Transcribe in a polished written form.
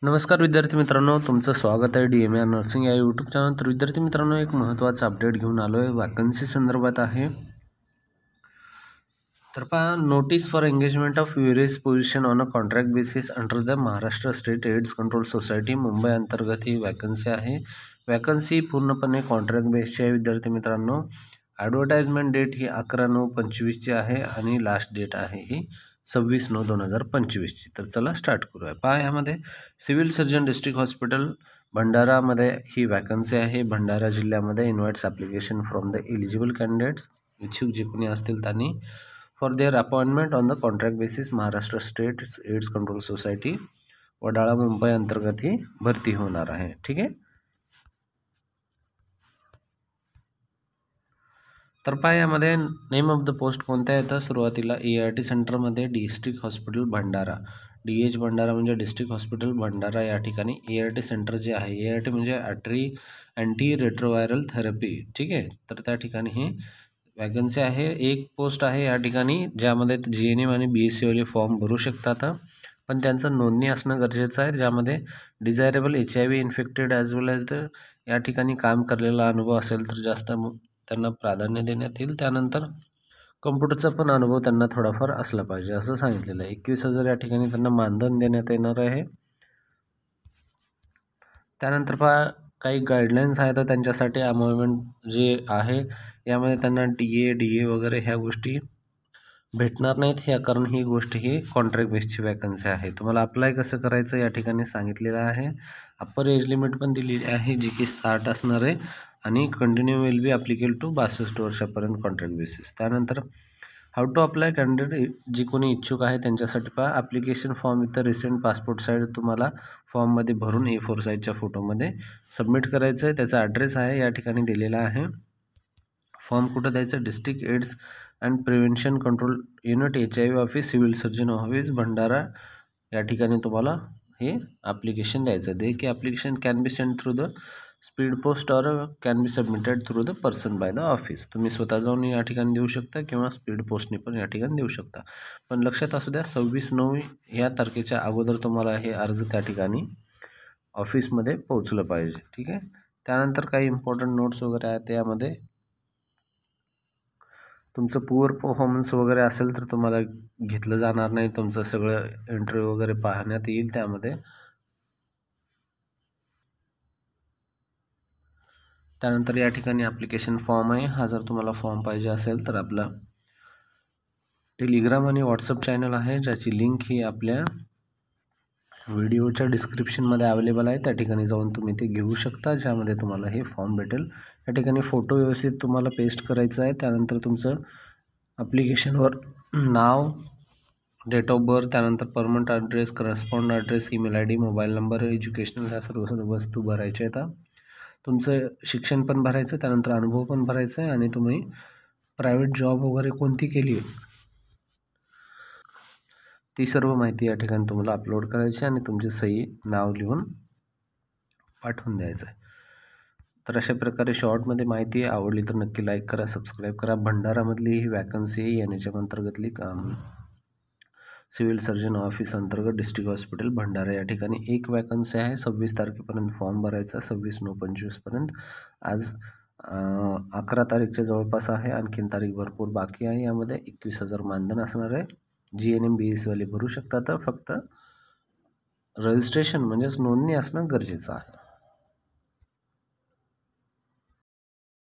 नमस्कार विद्यार्थी मित्रांनो, तुमचं स्वागत आहे DMR नर्सिंग या यूट्यूब चॅनल. तर विद्यार्थी मित्रांनो, एक महत्त्वाचा अपडेट घेऊन आलो आहे, वॅकन्सी संदर्भात आहे. तर पहा, notice for engagement of various position on a contract basis under the Maharashtra state AIDS control society Mumbai अंतर्गत ही वॅकन्सी आहे. वॅकन्सी पूर्णपणे कॉन्ट्रॅक्ट बेसची आहे विद्यार्थी मित्रांनो. ॲडव्हर्टाइजमेंट डेट ही 11/9/25ची आहे आणि लास्ट डेट आहे ही 26/9/2025ची. तर चला स्टार्ट करूया. पहा, यामध्ये सिव्हिल सर्जन डिस्ट्रिक्ट हॉस्पिटल भंडारामध्ये ही वॅकन्सी आहे. भंडारा जिल्ह्यामध्ये invites application from the eligible candidates, इच्छुक जे कोणी असतील त्यांनी, for their appointment on the contract basis Maharashtra state AIDS control society Wadala Mumbai अंतर्गत ही भरती होणार आहे. ठीक आहे. तर पहा, यामध्ये नेम ऑफ द पोस्ट कोणत्या येतं. सुरुवातीला ERT सेंटरमध्ये district hospital Bhandara, DH Bhandara म्हणजे डिस्ट्रिक्ट हॉस्पिटल भंडारा. या ठिकाणी ERT सेंटर जे आहे, ERT म्हणजे अँटी रेट्रोव्हायरल थेरपी. ठीक आहे. तर त्या ठिकाणी हे वॅकन्सी आहे. एक पोस्ट आहे या ठिकाणी, ज्यामध्ये GNM आणि BSc वाले फॉर्म भरू शकतात, पण त्यांचं नोंदणी असणं गरजेचं आहे. ज्यामध्ये desirable HIV infected as well as the या ठिकाणी काम करलेला अनुभव असेल तर जास्त त्यांना प्राधान्य देण्यात येईल. त्यानंतर कम्प्युटरचा पण अनुभव त्यांना थोडाफार असला पाहिजे असं सांगितलेलं आहे. 21,000 या ठिकाणी त्यांना मानधन देण्यात येणार आहे. त्यानंतर पहा, काही गाईडलाईन्स आहेत तर त्यांच्यासाठी अमॉइमेंट जे आहे यामध्ये त्यांना DA वगैरे ह्या गोष्टी भेटणार नाहीत. कारण ही गोष्ट ही कॉन्ट्रॅक्ट बेसची वॅकन्सी आहे. तुम्हाला अप्लाय कसं करायचं या ठिकाणी सांगितलेलं आहे. अप्पर एज लिमिट पण दिलेली आहे जी की 60 असणार आहे आणि continue will be applicable to 62 वर्षापर्यंत कॉन्ट्रॅक्ट बेसिस. त्यानंतर हाऊ टू अप्लाय कॅन्डिडेट, जी कोणी इच्छुक आहे त्यांच्यासाठी पहा, application form with recent passport size तुम्हाला फॉर्ममध्ये भरून A4 साईजच्या फोटोमध्ये सबमिट करायचं आहे. त्याचा ॲड्रेस आहे या ठिकाणी दिलेला आहे. फॉर्म कुठं द्यायचं, district AIDS and prevention control unit HIV office, civil surgeon office Bhandara या ठिकाणी तुम्हाला हे ॲप्लिकेशन द्यायचं. दे की application can be send through the speed post or can be submitted through the person by the office. तुम्ही स्वतः जाऊन या ठिकाणी देऊ शकता किंवा स्पीड पोस्टने पण या ठिकाणी देऊ शकता. पण लक्षात असू द्या, 26/9 या तारखेच्या अगोदर तुम्हाला हे अर्ज त्या ठिकाणी ऑफिसमध्ये पोहोचलं पाहिजे. ठीक आहे. त्यानंतर काही इम्पॉर्टंट नोट्स वगैरे आहेत. त्यामध्ये तुमचं पुअर परफॉर्मन्स वगैरे असेल तर तुम्हाला घेतलं जाणार नाही. तुमचं सगळं इंटरव्ह्यू वगैरे पाहण्यात येईल त्यामध्ये. त्यानंतर या ठिकाणी ॲप्लिकेशन फॉर्म आहे. हा जर तुम्हाला फॉर्म पाहिजे असेल तर आपला टेलिग्राम आणि व्हॉट्सअप चॅनल आहे, ज्याची लिंक ही आपल्या व्हिडिओच्या डिस्क्रिप्शनमध्ये अवेलेबल आहे. त्या ठिकाणी जाऊन तुम्ही ते घेऊ शकता, ज्यामध्ये तुम्हाला हे फॉर्म भेटेल. या ठिकाणी फोटो व्यवस्थित तुम्हाला पेस्ट करायचा आहे. त्यानंतर तुमचं ॲप्लिकेशनवर नाव, डेट ऑफ बर्थ, त्यानंतर permanent address, correspond address, email ID, mobile number, educational ह्या सर्व वस्तू भरायच्या आहेत. तुमचं शिक्षण पण भरायचं, त्यानंतर अनुभव पण भरायचा आहे आणि तुम्ही प्रायव्हेट जॉब वगैरे कोणती केली ती सर्व माहिती या ठिकाणी तुम्हाला अपलोड करायची आणि तुमची सही, नाव लिहून पाठवून द्यायचं आहे. तर अशा प्रकारे शॉर्टमध्ये माहिती आवडली तर नक्की लाईक करा, सबस्क्राईब करा. भंडारामधली ही वॅकन्सी NHM अंतर्गतली काम सिव्हिल सर्जन ऑफिस अंतर्गत डिस्ट्रिक्ट हॉस्पिटल भंडारा या ठिकाणी एक वॅकन्सी आहे. 26 तारखेपर्यंत फॉर्म भरायचा, 26/9/25पर्यंत. आज 11 तारीखच्या जवळपास आहे. आणखीन तारीख भरपूर बाकी आहे. यामध्ये 21,000 मानधन असणार आहे. GNM BSc वाले भरू शकतात. फक्त रजिस्ट्रेशन म्हणजेच नोंदणी असणं गरजेचं आहे.